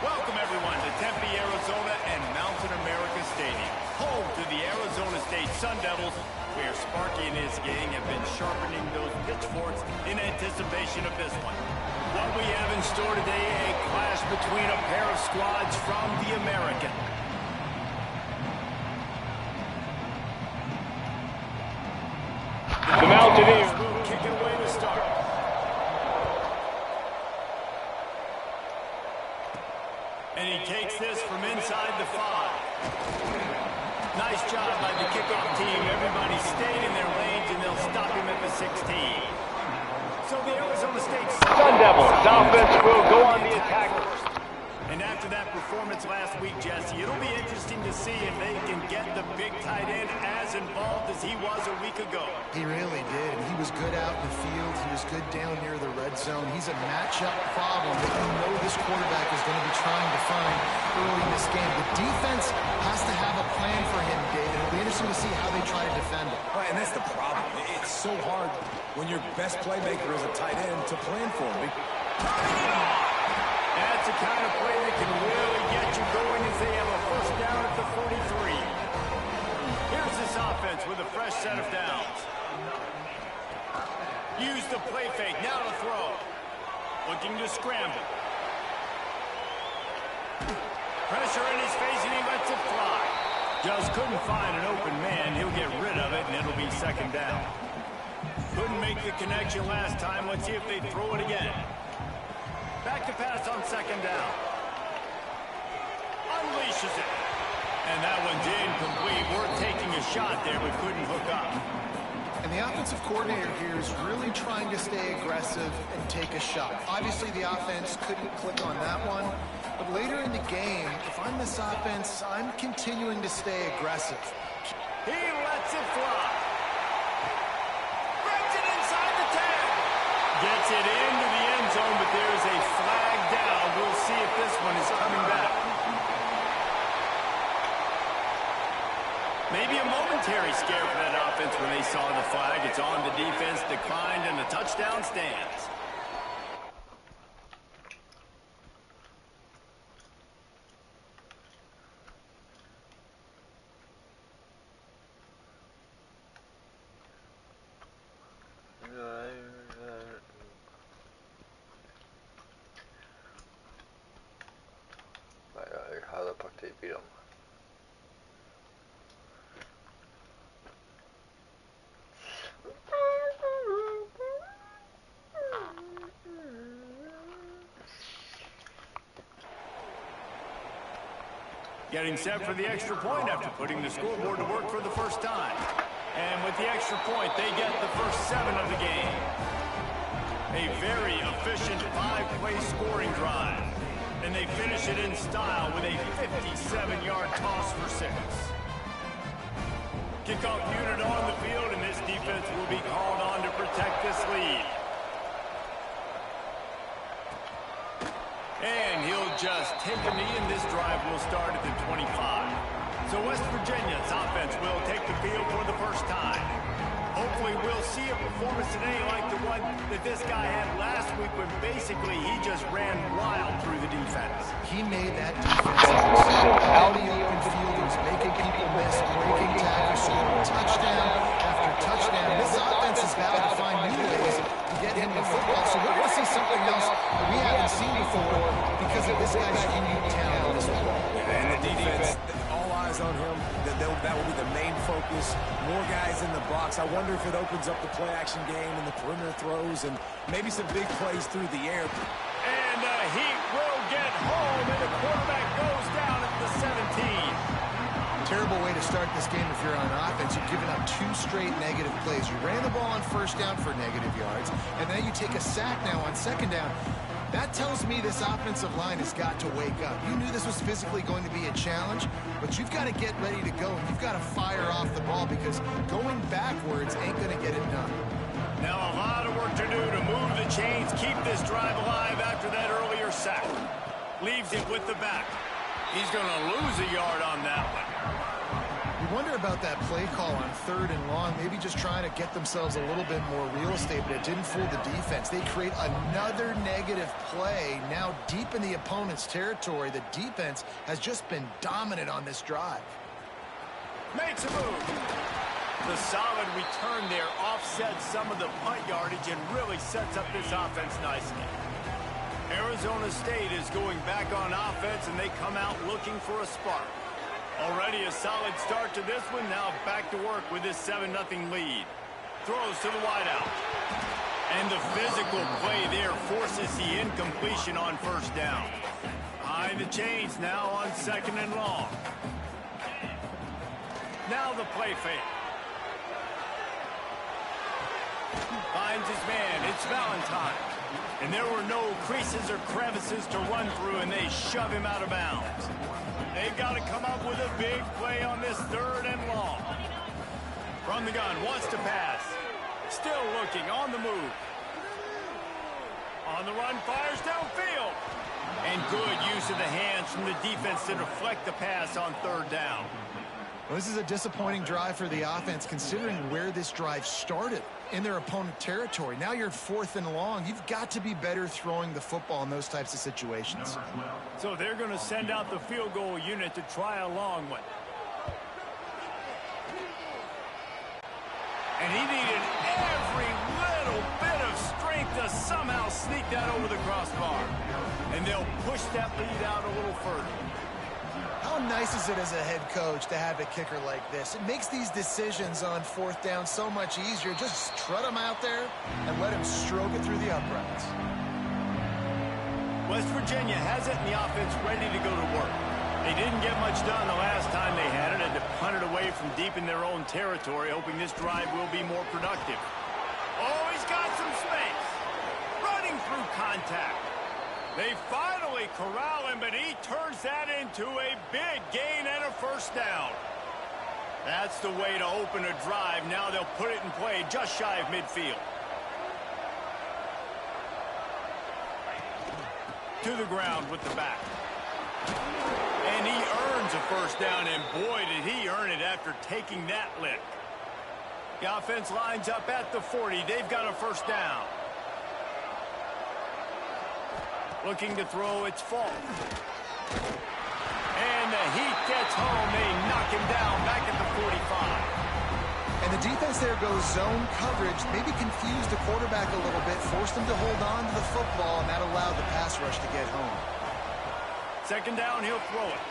Welcome, everyone, to Tempe, Arizona and Mountain America Stadium, home to the Arizona State Sun Devils, where Sparky and his gang have been sharpening those pitchforks in anticipation of this one. What we have in store today, a clash between a pair of squads from the American. The Mountaineers will kick it away to start. And he takes this from inside the 5. Nice job by the kickoff team. Everybody stayed in their lanes, and they'll stop him at the 16. So the Arizona State Sun Devils offense will go on the attack. And after that performance last week, Jesse, it'll be interesting to see if they can get the big tight end as involved as he was a week ago. He really did. He was good out in the field. He was good down near the red zone. He's a matchup problem that you know this quarterback is going to be trying to find early in this game. The defense has to have a plan for him, David. It'll be interesting to see how they try to defend him. Right, and that's the problem. It's so hard when your best playmaker is a tight end to plan for him. That's the kind of play that can really get you going as they have a first down at the 43. Here's this offense with a fresh set of downs. Use the play fake, now to throw. Looking to scramble. Pressure in his face and he lets it fly. Just couldn't find an open man. He'll get rid of it and it'll be second down. Couldn't make the connection last time. Let's see if they throw it again. Back to pass on second down. Unleashes it. And that one's incomplete. We're taking a shot there, but couldn't hook up. And the offensive coordinator here is really trying to stay aggressive and take a shot. Obviously, the offense couldn't click on that one. But later in the game, if I'm this offense, I'm continuing to stay aggressive. He lets it fly. Brings it inside the 10. Gets it into the end zone, but there's a flag down. We'll see if this one is coming back. Maybe a momentary scare for that offense when they saw the flag. It's on the defense, declined, and the touchdown stands. Getting set for the extra point after putting the scoreboard to work for the first time. And with the extra point, they get the first 7 of the game. A very efficient 5-play scoring drive. And they finish it in style with a 57-yard toss for 6. Kickoff unit on the field, and this defense will be called on to protect this lead. And he'll just take a knee, and this drive will start at the 25. So West Virginia's offense will take the field for the first time. Hopefully we'll see a performance today like the one that this guy had last week when basically he just ran wild through the defense. He made that defense out in the open field. He was making people miss, breaking tackles, scoring touchdown after touchdown. This offense is about to find new ways to get him the football. So we're going to see something else that we haven't seen before because of this guy's unique talent on this ball. And the defense, all eyes on him. That will be the main focus. More guys in the box. I wonder if it opens up the play-action game and the perimeter throws and maybe some big plays through the air. And he will get home, and the quarterback goes down at the 17. Terrible way to start this game if you're on offense. You've given up 2 straight negative plays. You ran the ball on first down for negative yards, and then you take a sack now on second down. That tells me this offensive line has got to wake up. You knew this was physically going to be a challenge, but you've got to get ready to go. You've got to fire off the ball because going backwards ain't going to get it done. Now a lot of work to do to move the chains, keep this drive alive after that earlier sack. Leaves it with the back. He's going to lose a yard on that one. You wonder about that play call on 3rd and long, maybe just trying to get themselves a little bit more real estate, but it didn't fool the defense. They create another negative play now deep in the opponent's territory. The defense has just been dominant on this drive. Makes a move. The solid return there offsets some of the punt yardage and really sets up this offense nicely. Arizona State is going back on offense, and they come out looking for a spark. Already a solid start to this one. Now back to work with this 7-0 lead. Throws to the wideout. And the physical play there forces the incompletion on 1st down. Behind the chains now on 2nd and long. Now the play fake. Finds his man. It's Valentine. And there were no creases or crevices to run through, and they shove him out of bounds. They've got to come up with a big play on this 3rd and long. From the gun, wants to pass. Still looking, on the move. On the run, fires downfield. And good use of the hands from the defense to deflect the pass on 3rd down. Well, this is a disappointing drive for the offense, considering where this drive started, in their opponent territory. Now you're 4th and long. You've got to be better throwing the football in those types of situations. So they're going to send out the field goal unit to try a long one. And he needed every little bit of strength to somehow sneak that over the crossbar. And they'll push that lead out a little further. How nice is it as a head coach to have a kicker like this? It makes these decisions on 4th down so much easier. Just strut him out there and let him stroke it through the uprights. West Virginia has it in the offense ready to go to work. They didn't get much done the last time they had it, and to punt it away from deep in their own territory, hoping this drive will be more productive. Oh, he's got some space. Running through contact. They finally corral him, but he turns that into a big gain and a 1st down. That's the way to open a drive. Now they'll put it in play just shy of midfield. To the ground with the back. And he earns a 1st down, and boy, did he earn it after taking that lick. The offense lines up at the 40. They've got a 1st down. Looking to throw, it's Falk. And the heat gets home. They knock him down back at the 45. And the defense there goes zone coverage, maybe confused the quarterback a little bit, forced him to hold on to the football, and that allowed the pass rush to get home. 2nd down, he'll throw it.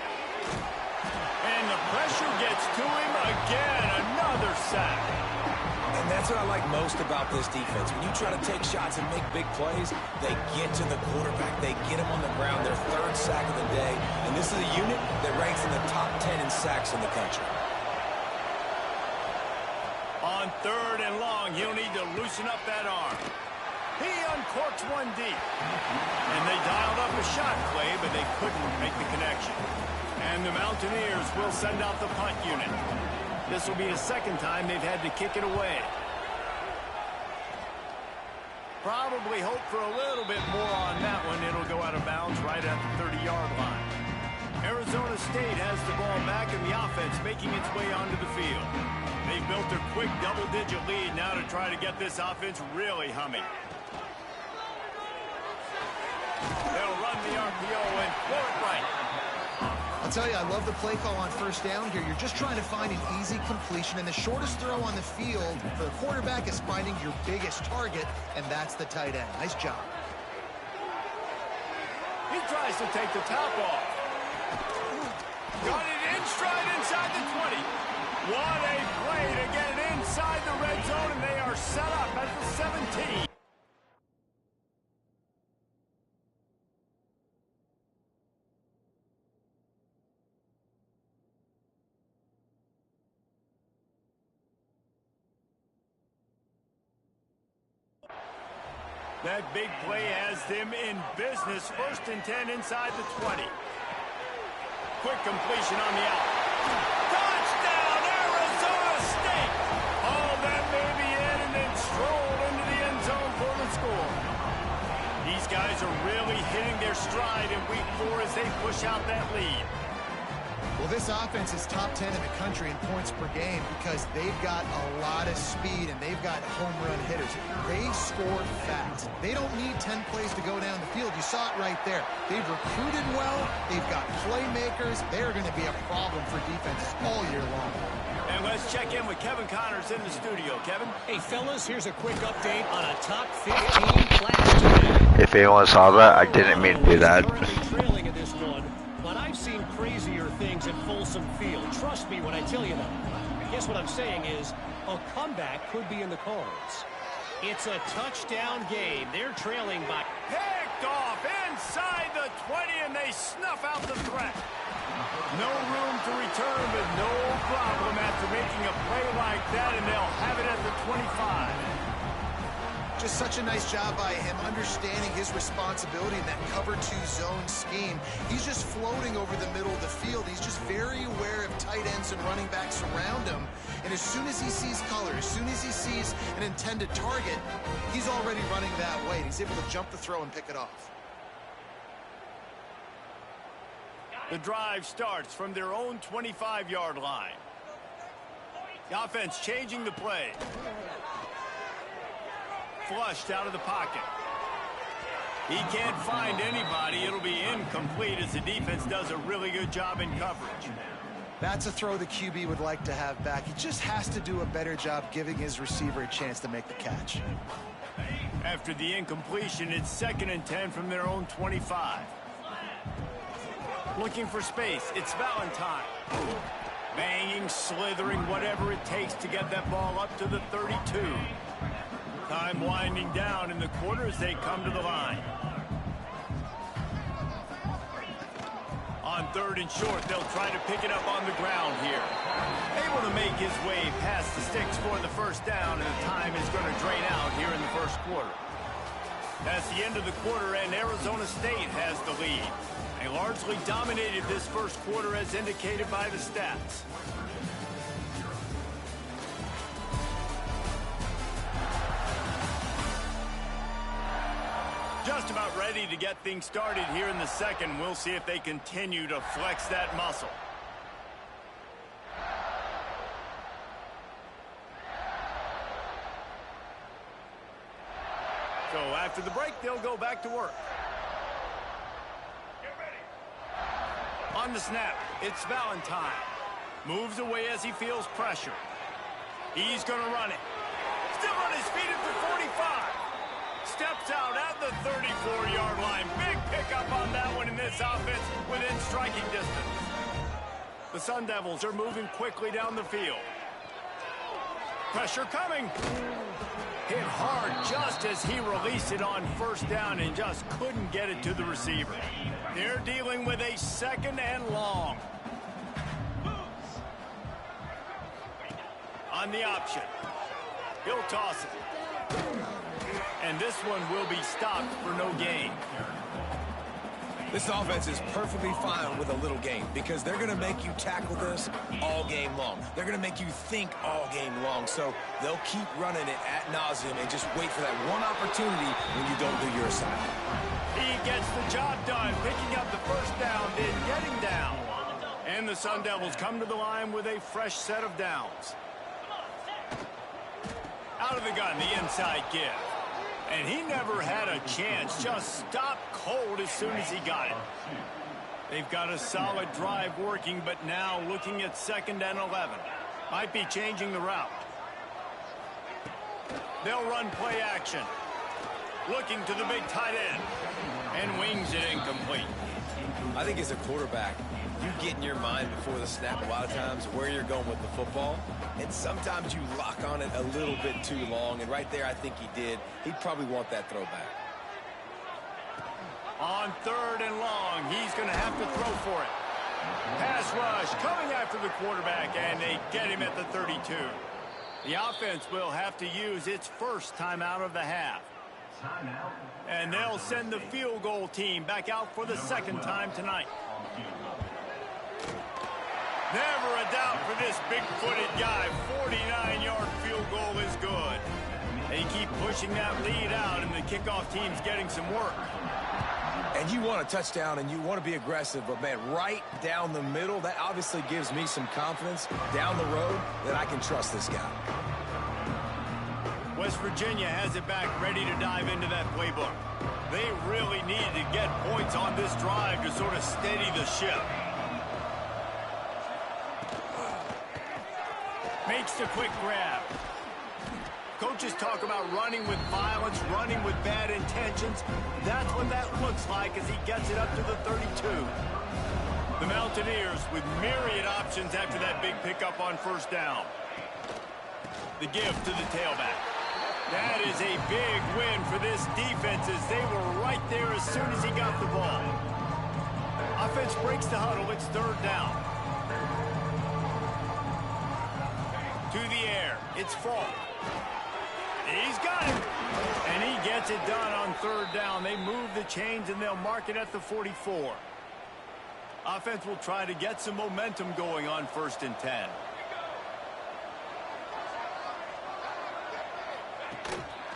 And the pressure gets to him again. Another sack. And that's what I like most about this defense. When you try to take shots and make big plays, they get to the quarterback. They get him on the ground. Their 3rd sack of the day. And this is a unit that ranks in the top 10 in sacks in the country. On 3rd and long, he'll need to loosen up that arm. He uncorks one deep. And they dialed up a shot play, but they couldn't make the connection. And the Mountaineers will send out the punt unit. This will be the 2nd time they've had to kick it away. Probably hope for a little bit more on that one. It'll go out of bounds right at the 30-yard line. Arizona State has the ball back in the offense, making its way onto the field. They've built a quick double-digit lead now to try to get this offense really humming. They'll run the RPO and throw it right. I'll tell you, I love the play call on 1st down here. You're just trying to find an easy completion, and the shortest throw on the field for the quarterback is finding your biggest target, and that's the tight end. Nice job. He tries to take the top off. Got it in stride inside the 20. What a play to get it inside the red zone, and they are set up at the 17. That big play has them in business. 1st and 10 inside the 20. Quick completion on the out. Touchdown, Arizona State! Oh, that may be it, and then strolled into the end zone for the score. These guys are really hitting their stride in week 4 as they push out that lead. Well, this offense is top 10 in the country in points per game because they've got a lot of speed and they've got home run hitters. They score fast. They don't need 10 plays to go down the field. You saw it right there. They've recruited well. They've got playmakers. They're going to be a problem for defenses all year long. And let's check in with Kevin Connors in the studio. Kevin? Hey, fellas, here's a quick update on a top 15 class today. If anyone saw that, I didn't mean to do that. Trailing in this one, but I've seen crazier things at Folsom Field. Trust me when I tell you that. I guess what I'm saying is a comeback could be in the cards. It's a touchdown game. They're trailing by... Picked off inside the 20, and they snuff out the threat. No room to return, but no problem after making a play like that, and they'll have it at the 25. Just such a nice job by him understanding his responsibility in that cover 2 zone scheme. He's just floating over the middle of the field. He's just very aware of tight ends and running backs around him. And as soon as he sees color, as soon as he sees an intended target, he's already running that way. He's able to jump the throw and pick it off. The drive starts from their own 25-yard line. The offense changing the play. Flushed out of the pocket. He can't find anybody. It'll be incomplete as the defense does a really good job in coverage. That's a throw the QB would like to have back. He just has to do a better job giving his receiver a chance to make the catch. After the incompletion, it's 2nd and 10 from their own 25. Looking for space. It's Valentine. Banging, slithering, whatever it takes to get that ball up to the 32. Time winding down in the quarter as they come to the line. On 3rd and short, they'll try to pick it up on the ground here. Able to make his way past the sticks for the first down, and the time is going to drain out here in the first quarter. That's the end of the quarter, and Arizona State has the lead. They largely dominated this first quarter as indicated by the stats. Just about ready to get things started here in the second. We'll see if they continue to flex that muscle. So after the break, they'll go back to work. On the snap, it's Valentine. Moves away as he feels pressure. He's going to run it. Still on his feet at the 45. Steps out at the 34-yard line. Big pickup on that one in this offense within striking distance. The Sun Devils are moving quickly down the field. Pressure coming. Hit hard just as he released it on 1st down and just couldn't get it to the receiver. They're dealing with a 2nd and long. On the option. He'll toss it. And this one will be stopped for no gain. This offense is perfectly fine with a little game because they're going to make you tackle this all game long. They're going to make you think all game long. So they'll keep running it ad nauseum and just wait for that one opportunity when you don't do your assignment. He gets the job done, picking up the first down, then getting down. And the Sun Devils come to the line with a fresh set of downs. Out of the gun, the inside give. And he never had a chance, just stopped cold as soon as he got it. They've got a solid drive working, but now looking at 2nd and 11. Might be changing the route. They'll run play action. Looking to the big tight end. And wings it incomplete. I think as a quarterback, you get in your mind before the snap a lot of times where you're going with the football. And sometimes you lock on it a little bit too long. And right there, I think he did. He'd probably want that throwback. On 3rd and long, he's going to have to throw for it. Pass rush coming after the quarterback, and they get him at the 32. The offense will have to use its first timeout of the half. And they'll send the field goal team back out for the 2nd time tonight. Never a doubt for this big-footed guy. 49-yard field goal is good. They keep pushing that lead out, and the kickoff team's getting some work. And you want a touchdown and you want to be aggressive, but, man, right down the middle, that obviously gives me some confidence down the road that I can trust this guy. West Virginia has it back, ready to dive into that playbook. They really needed to get points on this drive to sort of steady the ship. Makes the quick grab. Coaches talk about running with violence, running with bad intentions. That's what that looks like as he gets it up to the 32. The Mountaineers with myriad options after that big pickup on first down. The give to the tailback. That is a big win for this defense as they were right there as soon as he got the ball. Offense breaks the huddle. It's third down. To the air. It's Falk. He's got it. And he gets it done on third down. They move the chains and they'll mark it at the 44. Offense will try to get some momentum going on 1st and 10.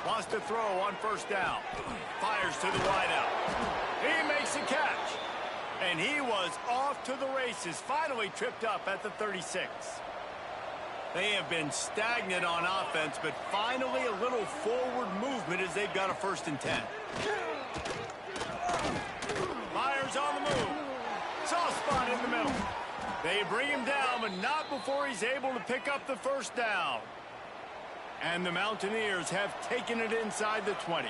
Lost a throw on first down. Fires to the wideout. He makes a catch. And he was off to the races. Finally tripped up at the 36. They have been stagnant on offense, but finally a little forward movement as they've got a 1st and 10. Myers on the move. Soft spot in the middle. They bring him down, but not before he's able to pick up the first down. And the Mountaineers have taken it inside the 20.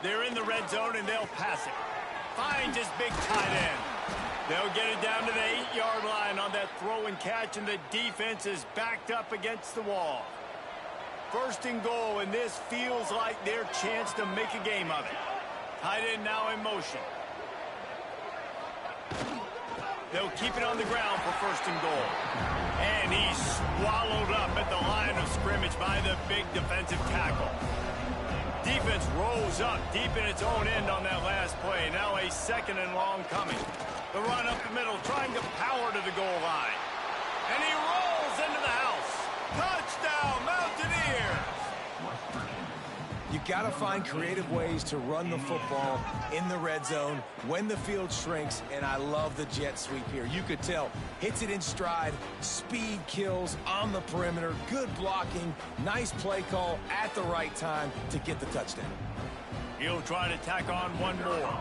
They're in the red zone, and they'll pass it. Finds his big tight end. They'll get it down to the 8-yard line on that throw and catch, and the defense is backed up against the wall. 1st and goal, and this feels like their chance to make a game of it. Tight end now in motion. They'll keep it on the ground for 1st and goal. And he's swallowed up at the line of scrimmage by the big defensive tackle. Defense rolls up deep in its own end on that last play. Now a 2nd and long coming. The run up the middle, trying to power to the goal line. And he rolls into the house. Touchdown, Mountaineers! You got to find creative ways to run the football in the red zone when the field shrinks, and I love the jet sweep here. You could tell. Hits it in stride, speed kills on the perimeter, good blocking, nice play call at the right time to get the touchdown. He'll try to tack on one more.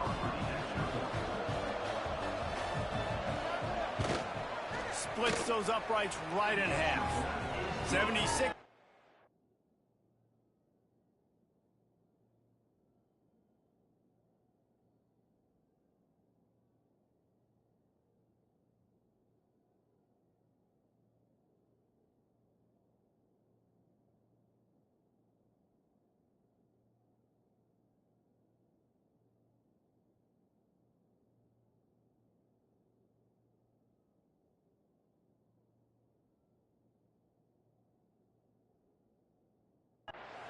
Splits those uprights right in half. 76.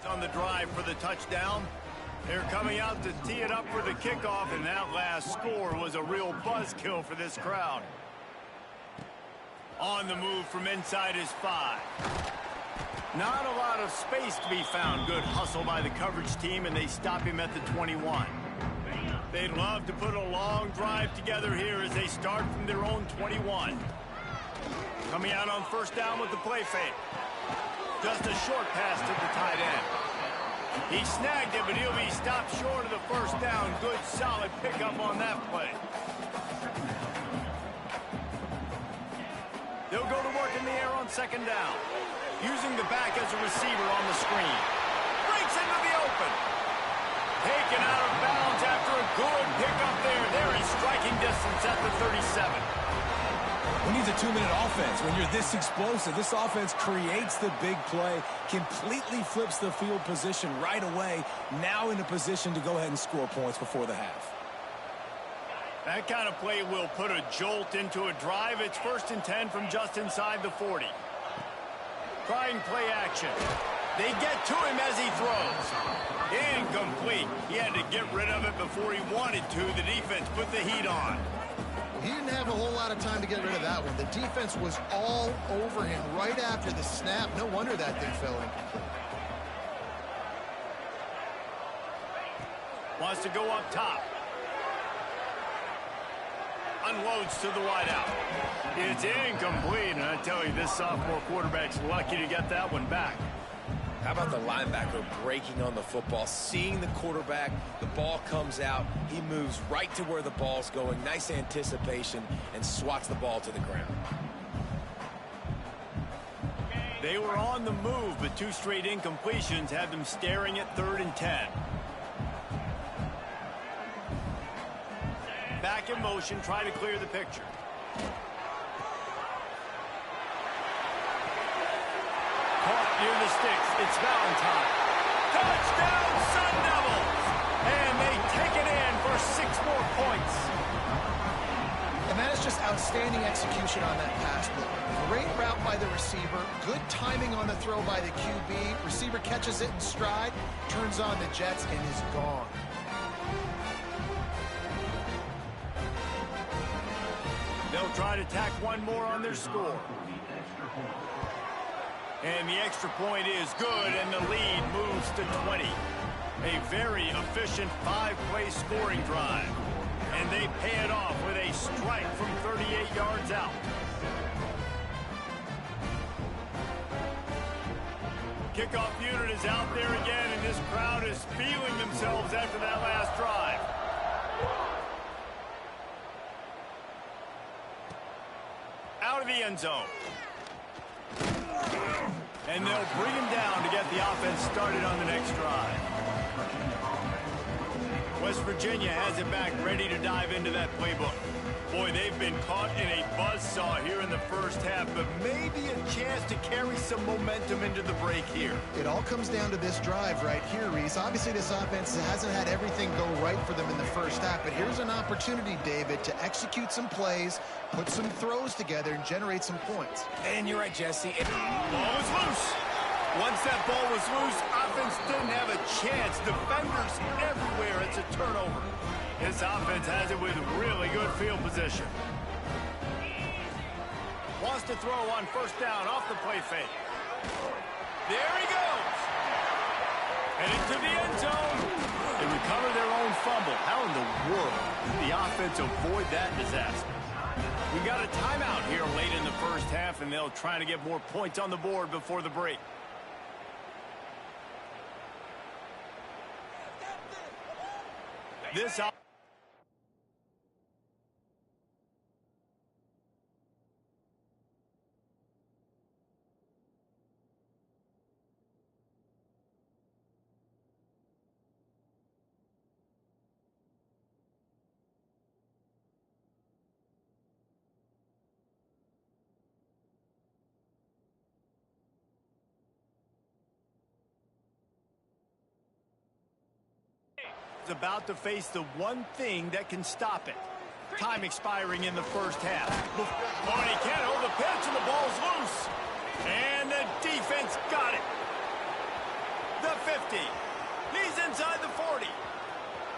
On the drive for the touchdown. They're coming out to tee it up for the kickoff, and that last score was a real buzzkill for this crowd. On the move from inside his 5. Not a lot of space to be found. Good hustle by the coverage team, and they stop him at the 21. They'd love to put a long drive together here as they start from their own 21. Coming out on first down with the play fake. Just a short pass to the tight end. He snagged it, but he'll be stopped short of the first down. Good, solid pickup on that play. They'll go to work in the air on 2nd down. Using the back as a receiver on the screen. Breaks into the open. Taken out of bounds after a good pickup there. They're in striking distance at the 37. Who needs a 2-minute offense? When you're this explosive, this offense creates the big play, completely flips the field position right away, now in a position to go ahead and score points before the half. That kind of play will put a jolt into a drive. It's 1st and 10 from just inside the 40. Trying play action. They get to him as he throws. Incomplete. He had to get rid of it before he wanted to. The defense put the heat on. He didn't have a whole lot of time to get rid of that one. The defense was all over him right after the snap. No wonder that thing fell incomplete. Wants to go up top. Unloads to the wideout. It's incomplete, and I tell you, this sophomore quarterback's lucky to get that one back. How about the linebacker breaking on the football, seeing the quarterback, the ball comes out, he moves right to where the ball's going, nice anticipation, and swats the ball to the ground. They were on the move, but 2 straight incompletions had them staring at 3rd and 10. Back in motion, try to clear the picture. Caught near the sticks. It's Valentine. Touchdown, Sun Devils! And they take it in for 6 more points. And that is just outstanding execution on that pass play. Great route by the receiver. Good timing on the throw by the QB. Receiver catches it in stride, turns on the jets, and is gone. They'll try to tack one more on their score. And the extra point is good, and the lead moves to 20. A very efficient 5-play scoring drive. And they pay it off with a strike from 38 yards out. Kickoff unit is out there again, and this crowd is feeling themselves after that last drive. Out of the end zone. And they'll bring him down to get the offense started on the next drive. West Virginia has it back, ready to dive into that playbook. Boy, they've been caught in a buzzsaw here in the first half, but maybe a chance to carry some momentum into the break here. It all comes down to this drive right here, Reese. Obviously, this offense hasn't had everything go right for them in the first half, but here's an opportunity, David, to execute some plays, put some throws together, and generate some points. And you're right, Jesse. Ball was loose. Once that ball was loose, offense didn't have a chance. Defenders everywhere. It's a turnover. This offense has it with really good field position. Wants to throw on 1st down off the play fake. There he goes. And into the end zone. They recover their own fumble. How in the world did the offense avoid that disaster? We got a timeout here late in the first half, and they'll try to get more points on the board before the break. This is about to face the one thing that can stop it. Time expiring in the first half. Oh, and he can't hold the pitch, and the ball's loose. And the defense got it. The 50. He's inside the 40.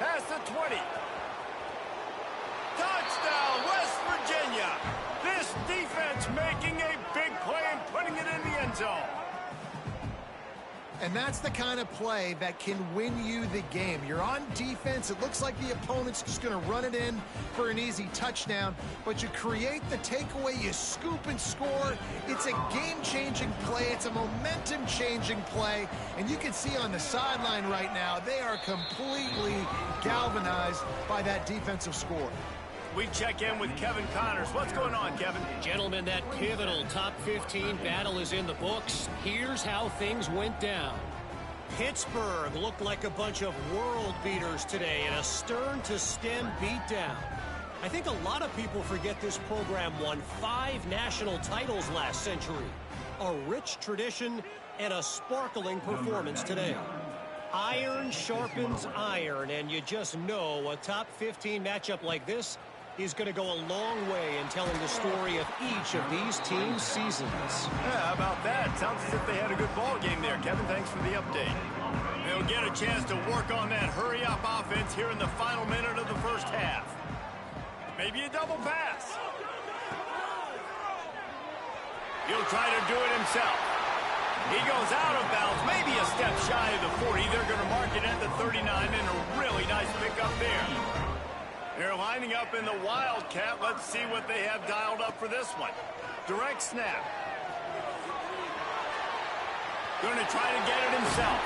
Past the 20. Touchdown, West Virginia. This defense making a big play and putting it in the end zone. And that's the kind of play that can win you the game. You're on defense. It looks like the opponent's just going to run it in for an easy touchdown. But you create the takeaway. You scoop and score. It's a game-changing play. It's a momentum-changing play. And you can see on the sideline right now, they are completely galvanized by that defensive score. We check in with Kevin Connors. What's going on, Kevin? Gentlemen, that pivotal top 15 battle is in the books. Here's how things went down. Pittsburgh looked like a bunch of world beaters today in a stern-to-stem beatdown. I think a lot of people forget this program won 5 national titles last century. A rich tradition and a sparkling performance today. Iron sharpens iron, and you just know a top 15 matchup like this is going to go a long way in telling the story of each of these teams' seasons. Yeah, how about that? Sounds as if they had a good ball game there. Kevin, thanks for the update. They'll get a chance to work on that hurry-up offense here in the final minute of the first half. Maybe a double pass. He'll try to do it himself. He goes out of bounds, maybe a step shy of the 40. They're going to mark it at the 39, and a really nice pickup there. They're lining up in the Wildcat. Let's see what they have dialed up for this one. Direct snap. Going to try to get it himself.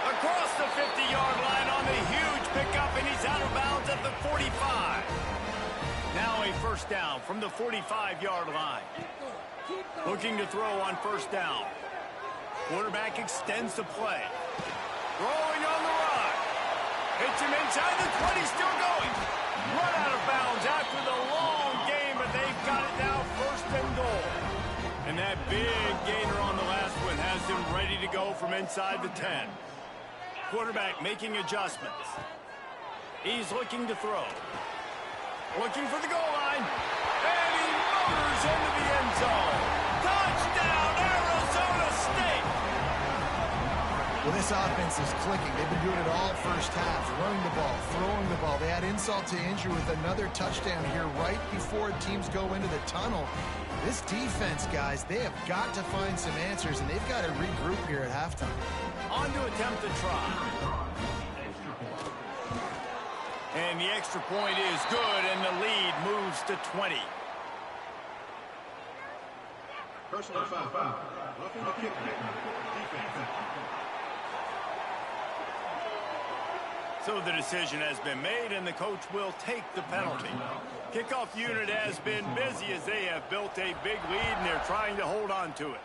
Across the 50-yard line on the huge pickup, and he's out of bounds at the 45. Now a first down from the 45-yard line. Looking to throw on first down. Quarterback extends the play. Rolling on the run. Hits him inside the 20, still going. Run out of bounds after the long game, but they've got it now first and goal. And that big gainer on the last one has him ready to go from inside the 10. Quarterback making adjustments. He's looking to throw. Looking for the goal line. And he motors into the end zone. Touchdown, Arizona State! Well, this offense is clicking. They've been doing it all first half. Running the ball, throwing the ball. They had insult to injury with another touchdown here right before teams go into the tunnel. This defense, guys, they have got to find some answers, and they've got to regroup here at halftime. On to attempt to try. And the extra point is good, and the lead moves to 20. Personal foul. Roughing the kick. Defense. So the decision has been made, and the coach will take the penalty. Kickoff unit has been busy as they have built a big lead, and they're trying to hold on to it.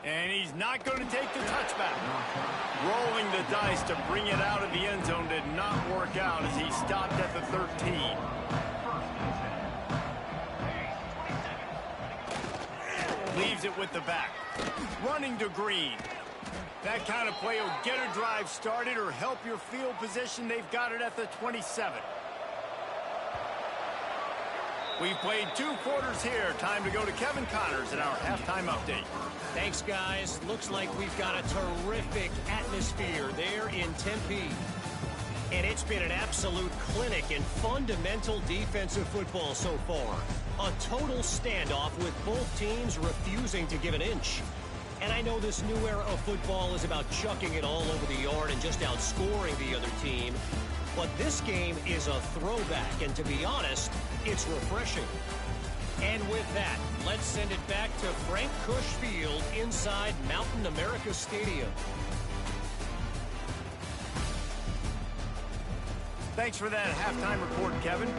And he's not going to take the touchback. Rolling the dice to bring it out of the end zone did not work out as he stopped at the 13. Leaves it with the back. Running to Green. That kind of play will get a drive started or help your field position. They've got it at the 27. We've played 2 quarters here. Time to go to Kevin Connors in our halftime update. Thanks, guys. Looks like we've got a terrific atmosphere there in Tempe. And it's been an absolute clinic in fundamental defensive football so far. A total standoff with both teams refusing to give an inch. And I know this new era of football is about chucking it all over the yard and just outscoring the other team. But this game is a throwback, and to be honest, it's refreshing. And with that, let's send it back to Frank Kush Field inside Mountain America Stadium. Thanks for that halftime report, Kevin.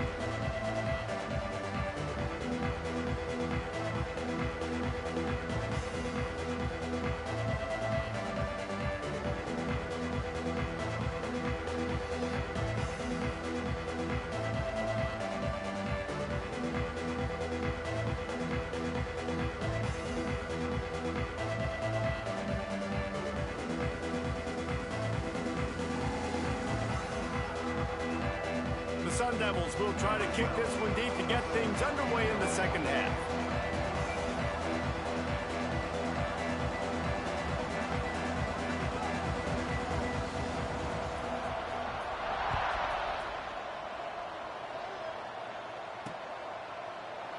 Sun Devils will try to kick this one deep to get things underway in the second half.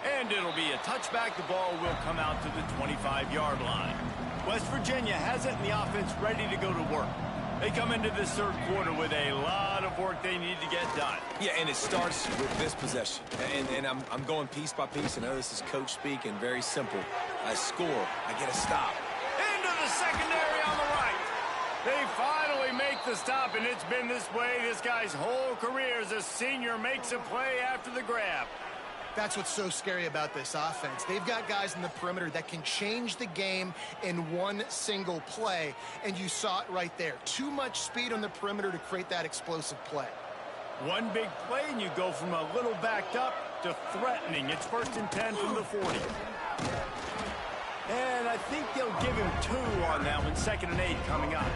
And it'll be a touchback. The ball will come out to the 25-yard line. West Virginia has it, and the offense ready to go to work. They come into this third quarter with a lot of work they need to get done. Yeah, and it starts with this possession. And I'm going piece by piece. I know this is coach speak and very simple. I score. I get a stop. Into the secondary on the right. They finally make the stop, and it's been this way this guy's whole career as a senior makes a play after the grab. That's what's so scary about this offense. They've got guys in the perimeter that can change the game in one single play, and you saw it right there. Too much speed on the perimeter to create that explosive play. One big play, and you go from a little backed up to threatening. It's 1st and 10 from the 40. And I think they'll give him 2 on that one. 2nd and 8 coming up.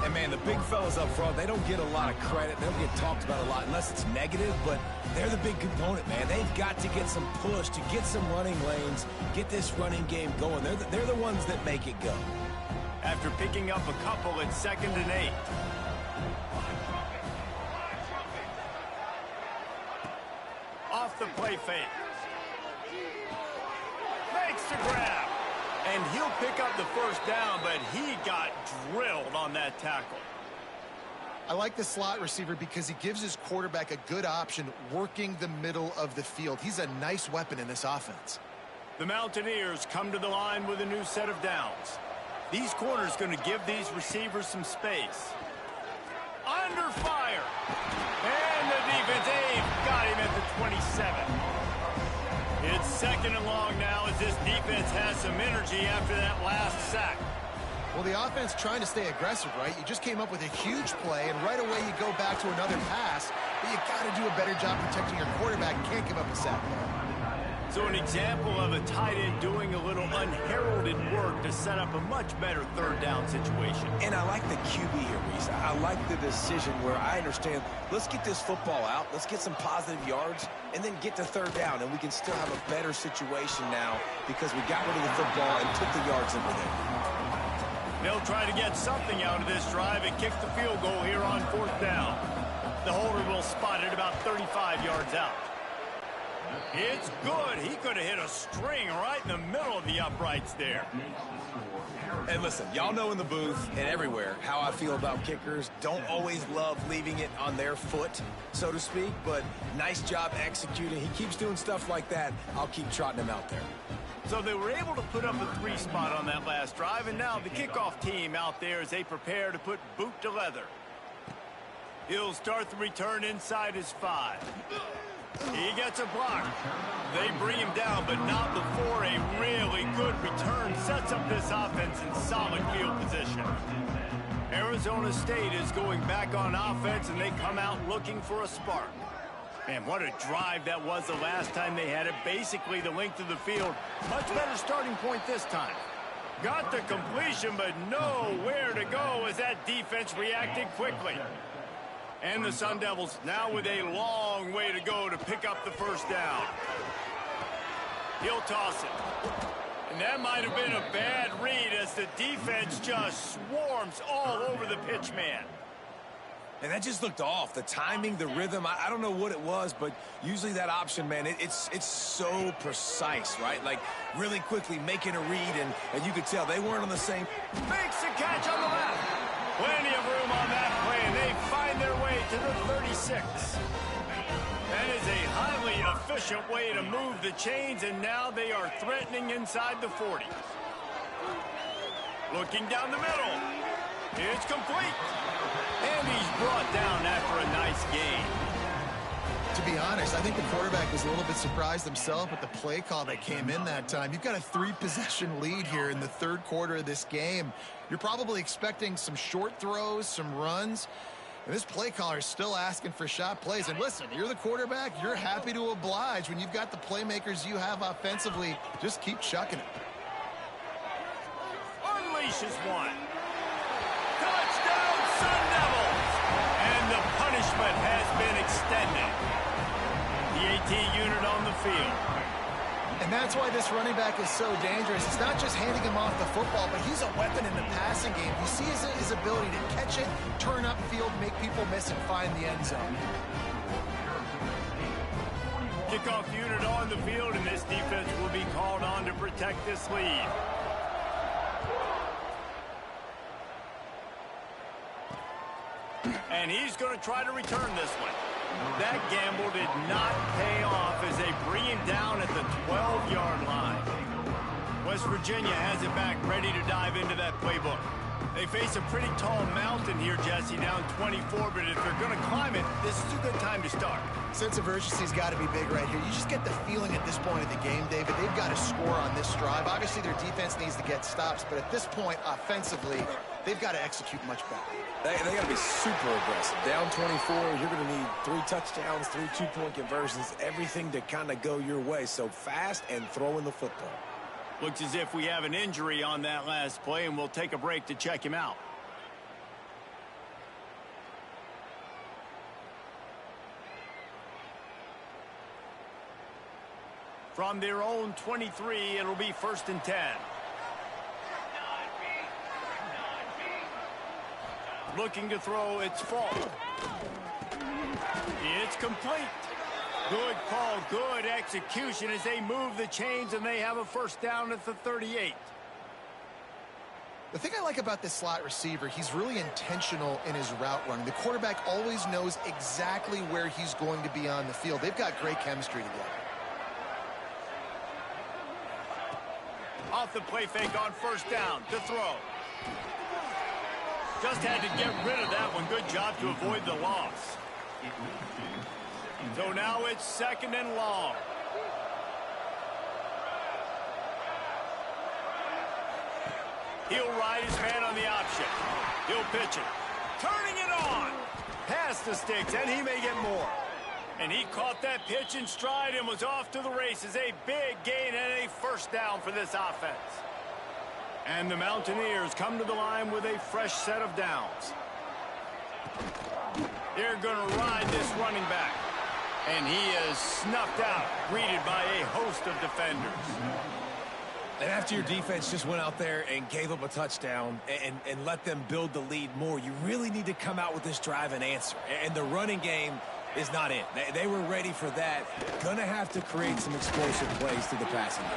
And, man, the big fellas up front, they don't get a lot of credit. They don't get talked about a lot unless it's negative, but they're the big component, man. They've got to get some push, to get some running lanes, get this running game going. They're the ones that make it go. After picking up a couple, it's 2nd and 8. Off the play fake. Makes the grab. And he'll pick up the first down, but he got drilled on that tackle. I like the slot receiver because he gives his quarterback a good option working the middle of the field. He's a nice weapon in this offense. The Mountaineers come to the line with a new set of downs. These corners going to give these receivers some space. Under fire. And the defense got him at the 27. It's second and long now as this defense has some energy after that last sack. Well, the offense trying to stay aggressive, right? You just came up with a huge play, and right away you go back to another pass, but you got to do a better job protecting your quarterback. You can't give up a sack. So an example of a tight end doing a little unheralded work to set up a much better third down situation. And I like the QB here, Reese. I like the decision where I understand, let's get this football out, let's get some positive yards, and then get to third down, and we can still have a better situation now because we got rid of the football and took the yards over there. They'll try to get something out of this drive and kick the field goal here on fourth down. The holder will spot it about 35 yards out. It's good. He could have hit a string right in the middle of the uprights there. And listen, y'all know in the booth and everywhere how I feel about kickers. Don't always love leaving it on their foot, so to speak, but nice job executing. He keeps doing stuff like that. I'll keep trotting him out there. So they were able to put up a 3 spot on that last drive, and now the kickoff team out there as they prepare to put boot to leather. He'll start the return inside his 5. He gets a block. They bring him down, but not before a really good return sets up this offense in solid field position. Arizona State is going back on offense, and they come out looking for a spark. Man, what a drive that was the last time they had it. Basically the length of the field. Much better starting point this time. Got the completion, but nowhere to go as that defense reacted quickly. And the Sun Devils now with a long way to go to pick up the first down. He'll toss it. And that might have been a bad read as the defense just swarms all over the pitch man. And that just looked off. The timing, the rhythm, I don't know what it was, but usually that option, man, it's so precise, right? Like, really quickly making a read, and you could tell they weren't on the same. Makes the catch on the left. Plenty of room on that play, and they find their way to the 36. That is a highly efficient way to move the chains, and now they are threatening inside the 40. Looking down the middle. It's complete. And he's brought down after a nice gain. To be honest, I think the quarterback was a little bit surprised himself with the play call that came in that time. You've got a 3-possession lead here in the third quarter of this game. You're probably expecting some short throws, some runs. And this play caller is still asking for shot plays. And listen, you're the quarterback. You're happy to oblige. When you've got the playmakers you have offensively, just keep chucking it. Unleashes one. Touchdown, Sun Devils! And the punishment has been extended. The AT unit on the field. And that's why this running back is so dangerous. It's not just handing him off the football, but he's a weapon in the passing game. You see his ability to catch it, turn upfield, make people miss, and find the end zone. Kickoff unit on the field, and this defense will be called on to protect this lead. And he's going to try to return this one. That gamble did not pay off as they bring him down at the 12-yard line. West Virginia has it back, ready to dive into that playbook. They face a pretty tall mountain here, Jesse, down 24, but if they're going to climb it, this is a good time to start. Sense of urgency's got to be big right here. You just get the feeling at this point of the game, David, they've got to score on this drive. Obviously, their defense needs to get stops, but at this point, offensively, they've got to execute much better. They got to be super aggressive. Down 24, you're going to need 3 touchdowns, 3 two-point conversions, everything to kind of go your way. So fast and throwing the football. Looks as if we have an injury on that last play, and we'll take a break to check him out. From their own 23, it'll be 1st and 10. Looking to throw, it's Fall. It's complete. Good call, good execution as they move the chains, and they have a first down at the 38. The thing I like about this slot receiver, he's really intentional in his route running. The quarterback always knows exactly where he's going to be on the field. They've got great chemistry together. Off the play fake on first down to throw. Just had to get rid of that one. Good job to avoid the loss. So now it's 2nd and long. He'll ride his man on the option. He'll pitch it. Turning it on. Past the sticks, and he may get more. And he caught that pitch in stride and was off to the races. A big gain and a first down for this offense. And the Mountaineers come to the line with a fresh set of downs. They're going to ride this running back. And he is snuffed out, greeted by a host of defenders. And after your defense just went out there and gave up a touchdown and let them build the lead more, you really need to come out with this drive and answer. And the running game is not it. They were ready for that. Gonna have to create some explosive plays through the passing game.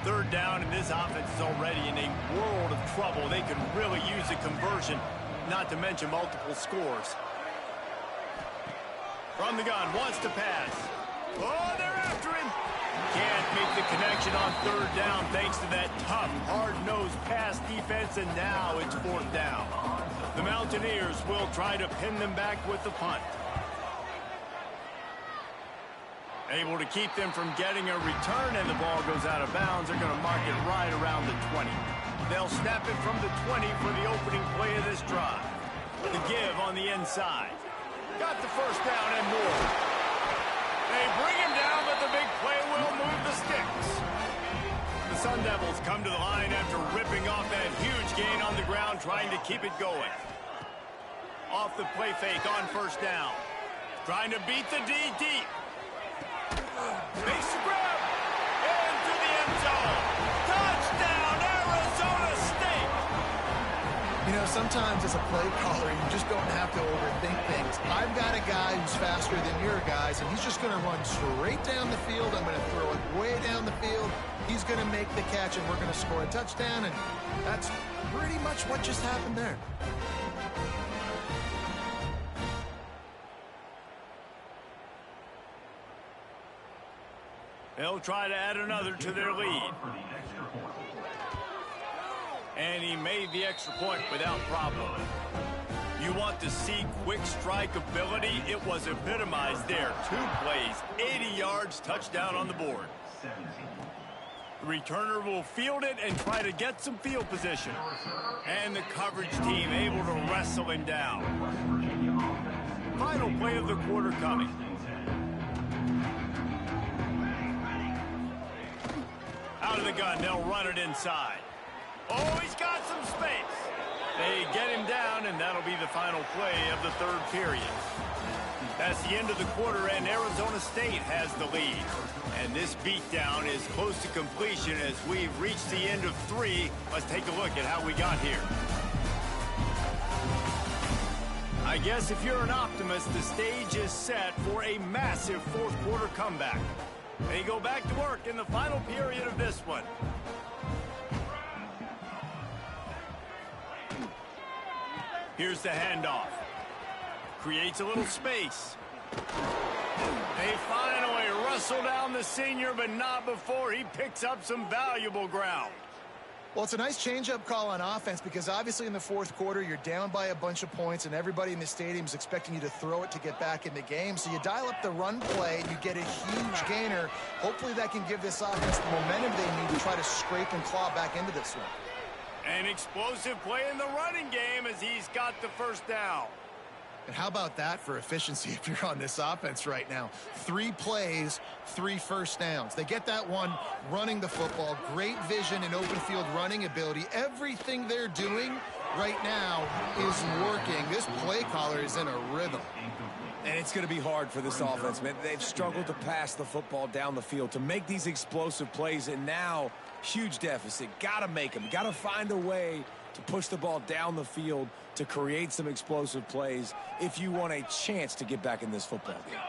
Third down, and this offense is already in a world of trouble. They could really use a conversion, not to mention multiple scores. From the gun, wants to pass. Oh, they're after him. Can't make the connection on third down thanks to that tough, hard-nosed pass defense, and now it's 4th down. The Mountaineers will try to pin them back with the punt. Able to keep them from getting a return, and the ball goes out of bounds. They're going to mark it right around the 20. They'll snap it from the 20 for the opening play of this drive. The give on the inside. Got the first down and more. They bring him down, but the big play will move the sticks. The Sun Devils come to the line after ripping off that huge gain on the ground, trying to keep it going. Off the play fake on first down. Trying to beat the D deep. Makes the grab. Into the end zone. Touchdown, Arizona State. You know, sometimes as a play caller, you just don't have to overthink things. I've got a guy who's faster than your guys, and he's just going to run straight down the field. I'm going to throw it way down the field. He's going to make the catch, and we're going to score a touchdown, and that's pretty much what just happened there. They'll try to add another to their lead. And he made the extra point without problem. You want to see quick strike ability? It was epitomized there. 2 plays, 80 yards, touchdown on the board. The returner will field it and try to get some field position. And the coverage team able to wrestle him down. Final play of the quarter coming. Out of the gun, they'll run it inside. Oh, he's got some space. They get him down, and that'll be the final play of the 3rd period. That's the end of the quarter, and Arizona State has the lead. And this beatdown is close to completion as we've reached the end of 3. Let's take a look at how we got here. I guess if you're an optimist, the stage is set for a massive 4th quarter comeback. They go back to work in the final period of this one. Here's the handoff. Creates a little space. They finally wrestle down the senior, but not before he picks up some valuable ground. Well, it's a nice change-up call on offense because obviously in the 4th quarter, you're down by a bunch of points and everybody in the stadium is expecting you to throw it to get back in the game. So you dial up the run play and you get a huge gainer. Hopefully that can give this offense the momentum they need to try to scrape and claw back into this one. An explosive play in the running game as he's got the first down. And how about that for efficiency if you're on this offense right now? 3 plays, 3 first downs. They get that one running the football. Great vision and open field running ability. Everything they're doing right now is working. This play caller is in a rhythm. And it's going to be hard for this offense, man. They've struggled to pass the football down the field, to make these explosive plays, and now huge deficit. Got to make them. Got to find a way to push the ball down the field to create some explosive plays if you want a chance to get back in this football game.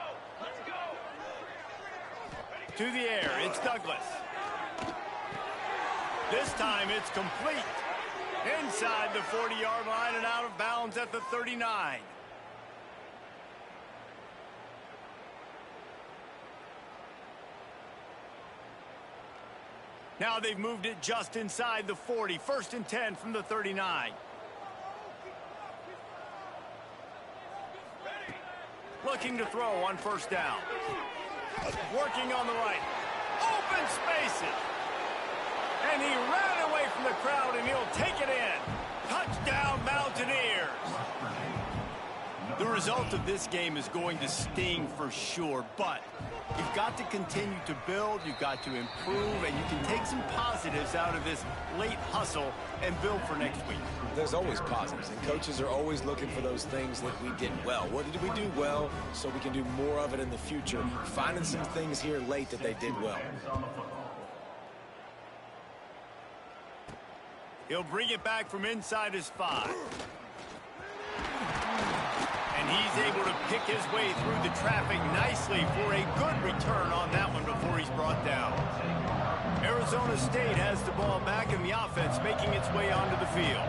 To the air, it's Douglas. This time it's complete. Inside the 40-yard line and out of bounds at the 39. Now they've moved it just inside the 40. 1st and 10 from the 39. Looking to throw on 1st down. Working on the right. Open spaces. And he ran away from the crowd, and he'll take it in. Touchdown, Mountaineers. The result of this game is going to sting for sure, but you've got to continue to build, you've got to improve, and you can take some positives out of this late hustle and build for next week. There's always positives, and coaches are always looking for those things that we did well. What did we do well so we can do more of it in the future? Finding some things here late that they did well. He'll bring it back from inside his 5. And he's able to pick his way through the traffic nicely for a good return on that one before he's brought down. Arizona State has the ball back in the offense making its way onto the field.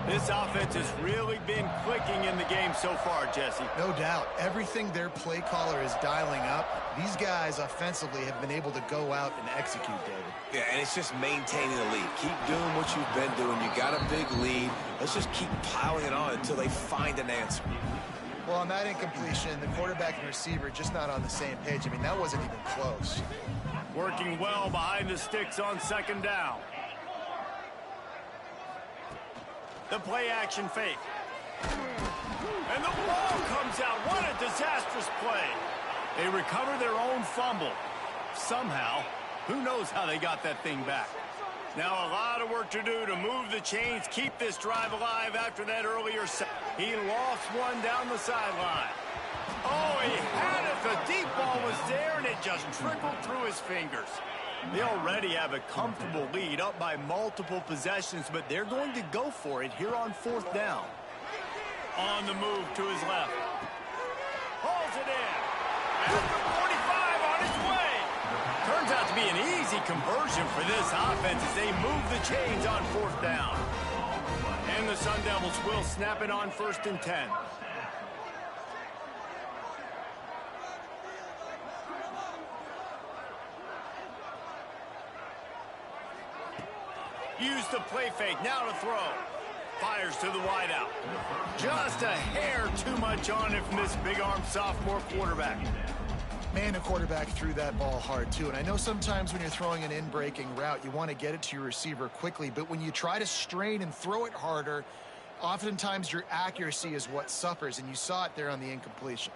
This offense has really been clicking in the game so far, Jesse. No doubt. Everything their play caller is dialing up, these guys offensively have been able to go out and execute, David. Yeah, and it's just maintaining the lead. Keep doing what you've been doing. You got a big lead. Let's just keep piling it on until they find an answer. Well, on that incompletion, the quarterback and receiver just not on the same page. I mean, that wasn't even close. Working well behind the sticks on 2nd down. The play action fake. And the ball comes out. What a disastrous play. They recover their own fumble. Somehow, who knows how they got that thing back. Now a lot of work to do to move the chains, keep this drive alive after that earlier set. He lost one down the sideline. Oh, he had it. The deep ball was there, and it just trickled through his fingers. They already have a comfortable lead up by multiple possessions, but they're going to go for it here on 4th down. On the move to his left. Hauls it in. And the 45 on its way. Turns out to be an easy conversion for this offense as they move the chains on 4th down. And the Sun Devils will snap it on 1st and 10. Use the play fake, now to throw. Fires to the wideout. Just a hair too much on it from this big-arm sophomore quarterback. Man, the quarterback threw that ball hard, too. And I know sometimes when you're throwing an in-breaking route, you want to get it to your receiver quickly. But when you try to strain and throw it harder, oftentimes your accuracy is what suffers. And you saw it there on the incompletion.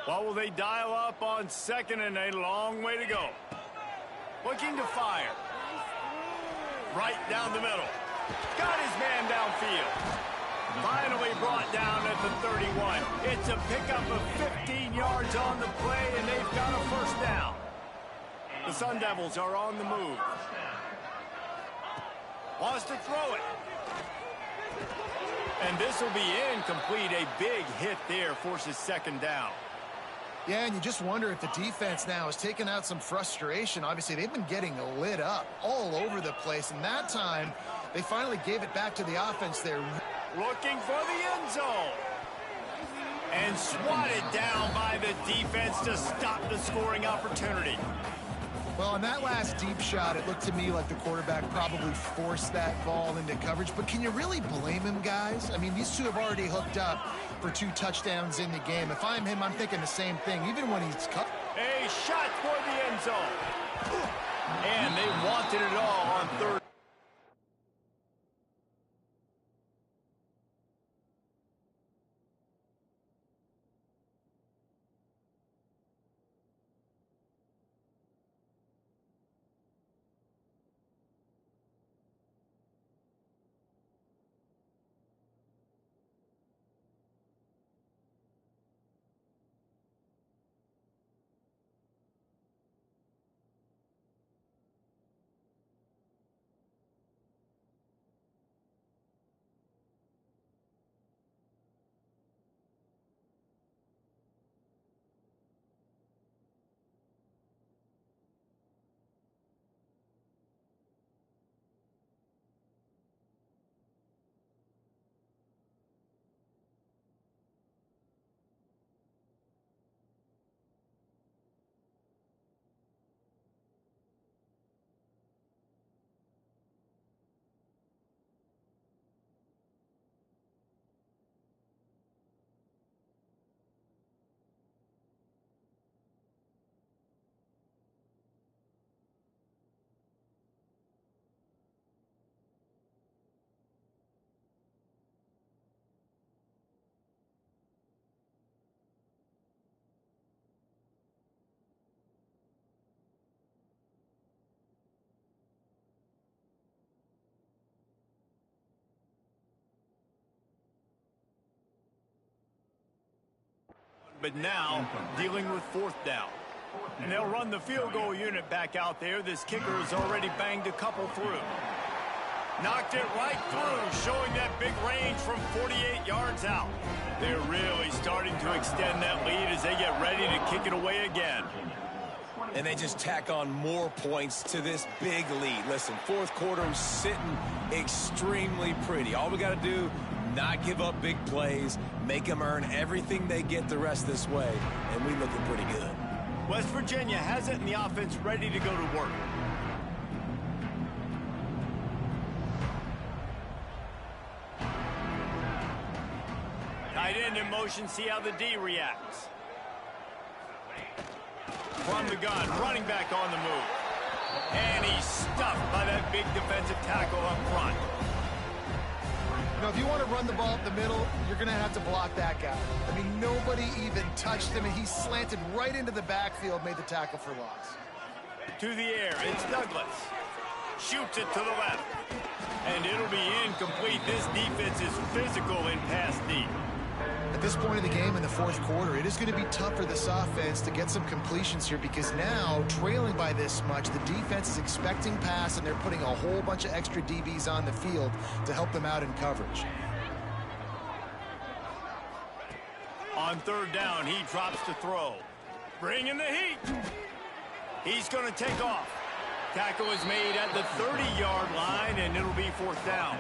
What will they dial up on 2nd and a long way to go? Looking to fire. Right down the middle. Got his man downfield. Finally brought down at the 31. It's a pickup of 15 yards on the play, and they've got a 1st down. The Sun Devils are on the move. Wants to throw it. And this will be incomplete. A big hit there forces 2nd down. Yeah, and you just wonder if the defense now has taken out some frustration. Obviously, they've been getting lit up all over the place, and that time, they finally gave it back to the offense there. Looking for the end zone. And swatted down by the defense to stop the scoring opportunity. Well, on that last deep shot, it looked to me like the quarterback probably forced that ball into coverage. But can you really blame him, guys? I mean, these two have already hooked up for 2 touchdowns in the game. If I'm him, I'm thinking the same thing, even when he's cut. A shot toward the end zone. And they wanted it all on 3rd. but now dealing with 4th down. And they'll run the field goal unit back out there. This kicker has already banged a couple through. Knocked it right through, showing that big range from 48 yards out. They're really starting to extend that lead as they get ready to kick it away again. And they just tack on more points to this big lead. Listen, 4th quarter sitting extremely pretty. All we got to do, not give up big plays, make them earn everything they get the rest this way, and we looking pretty good. West Virginia has it in the offense ready to go to work. Tight end in motion, see how the D reacts. From the gun, running back on the move. And he's stuffed by that big defensive tackle up front. You know, if you want to run the ball up the middle, you're going to have to block that guy. I mean, nobody even touched him, and he slanted right into the backfield, made the tackle for loss. To the air, it's Douglas. Shoots it to the left. And it'll be incomplete. This defense is physical in pass deep. At this point in the game in the 4th quarter, it is going to be tough for this offense to get some completions here because now, trailing by this much, the defense is expecting pass, and they're putting a whole bunch of extra DBs on the field to help them out in coverage. On 3rd down, he drops to throw. Bringing the heat. He's going to take off. Tackle is made at the 30-yard line, and it'll be 4th down.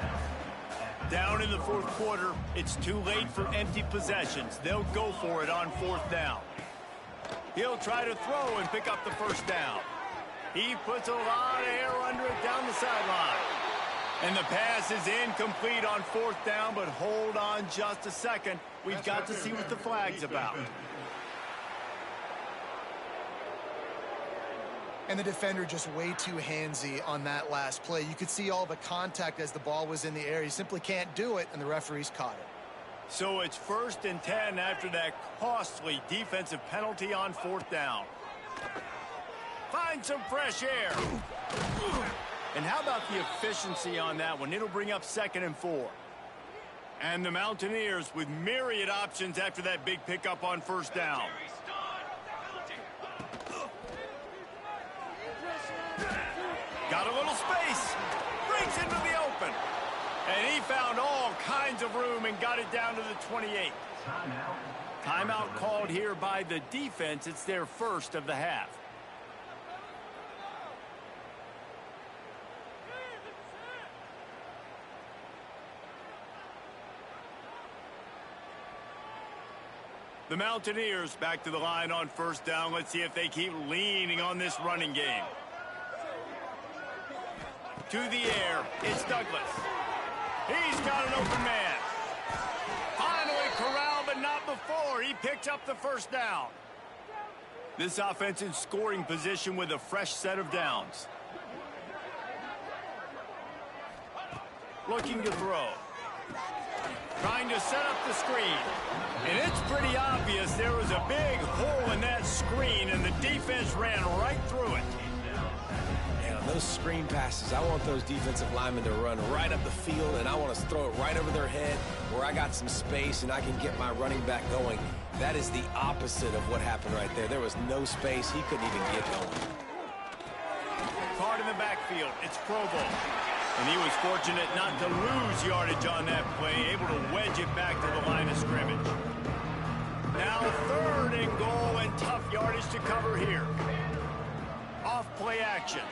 Down in the 4th quarter, it's too late for empty possessions. They'll go for it on 4th down. He'll try to throw and pick up the 1st down. He puts a lot of air under it down the sideline. And the pass is incomplete on 4th down, but hold on just a second. We've got to see what the flag's about. And the defender just way too handsy on that last play. You could see all the contact as the ball was in the air. He simply can't do it, and the referee's caught it. So it's 1st and 10 after that costly defensive penalty on 4th down. Find some fresh air. And how about the efficiency on that one? It'll bring up 2nd and 4. And the Mountaineers with myriad options after that big pickup on 1st down. Got a little space. Breaks into the open. And he found all kinds of room and got it down to the 28. Timeout called here by the defense. It's their first of the half. The Mountaineers back to the line on 1st down. Let's see if they keep leaning on this running game. To the air, it's Douglas. He's got an open man. Finally corralled, but not before. He picked up the 1st down. This offense in scoring position with a fresh set of downs. Looking to throw. Trying to set up the screen. And it's pretty obvious there was a big hole in that screen, and the defense ran right through it. Those screen passes, I want those defensive linemen to run right up the field, and I want to throw it right over their head where I got some space and I can get my running back going. That is the opposite of what happened right there. There was no space. He couldn't even get going. Caught in the backfield. It's Pro Bowl. And he was fortunate not to lose yardage on that play, able to wedge it back to the line of scrimmage. Now 3rd and goal, and tough yardage to cover here. Off play action.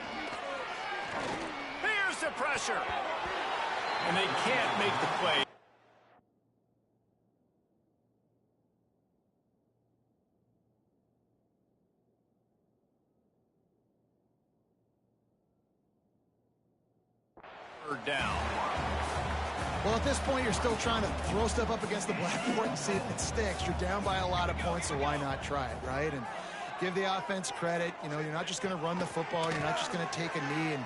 Here's the pressure. And they can't make the play. Down. Well, at this point, you're still trying to throw stuff up against the blackboard and see if it sticks. You're down by a lot of points, so why not try it, right? And give the offense credit. You know, you're not just going to run the football. You're not just going to take a knee and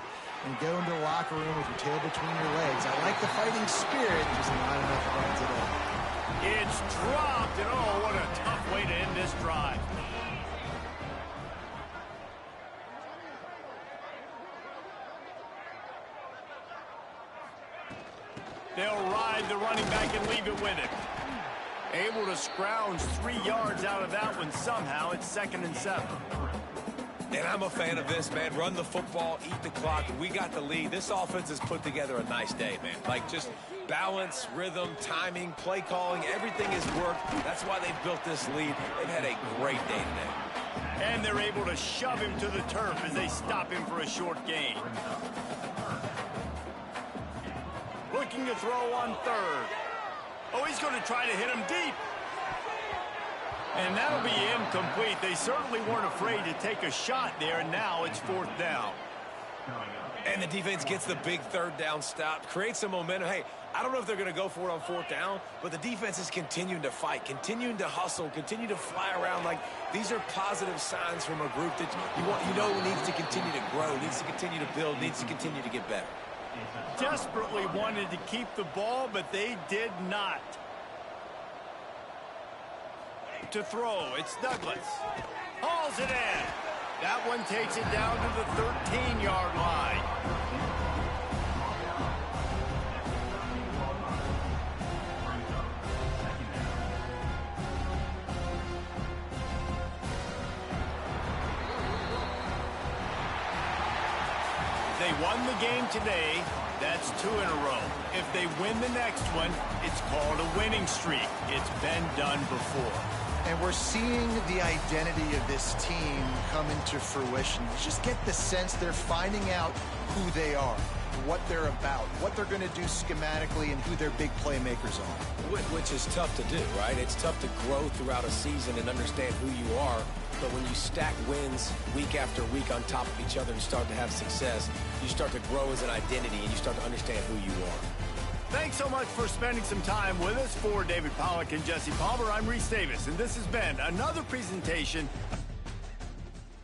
go into the locker room with your tail between your legs. I like the fighting spirit, just not enough of that today. It's dropped, and oh, what a tough way to end this drive. They'll ride the running back and leave it with him. Able to scrounge 3 yards out of that one somehow. It's 2nd and 7. And I'm a fan of this, man. Run the football, eat the clock. We got the lead. This offense has put together a nice day, man. Like, just balance, rhythm, timing, play calling, everything has worked. That's why they've built this lead. They've had a great day today. And they're able to shove him to the turf as they stop him for a short gain. Looking to throw on 3rd. Oh, he's going to try to hit him deep. And that'll be incomplete. They certainly weren't afraid to take a shot there, and now it's 4th down. And the defense gets the big 3rd down stop, creates some momentum. Hey, I don't know if they're going to go for it on 4th down, but the defense is continuing to fight, continuing to hustle, continue to fly around. Like, these are positive signs from a group that you know needs to continue to grow, needs to continue to build, needs to continue to get better. Desperately wanted to keep the ball, but they did not. To throw, it's Douglas. Hauls it in. That one takes it down to the 13-yard line. They won the game today. That's 2 in a row. If they win the next one, it's called a winning streak. It's been done before. And we're seeing the identity of this team come into fruition. You just get the sense they're finding out who they are, what they're about, what they're going to do schematically, and who their big playmakers are. Which is tough to do, right? It's tough to grow throughout a season and understand who you are. But when you stack wins week after week on top of each other and start to have success, you start to grow as an identity and you start to understand who you are. Thanks so much for spending some time with us. For David Pollack and Jesse Palmer, I'm Reese Davis, and this has been another presentation of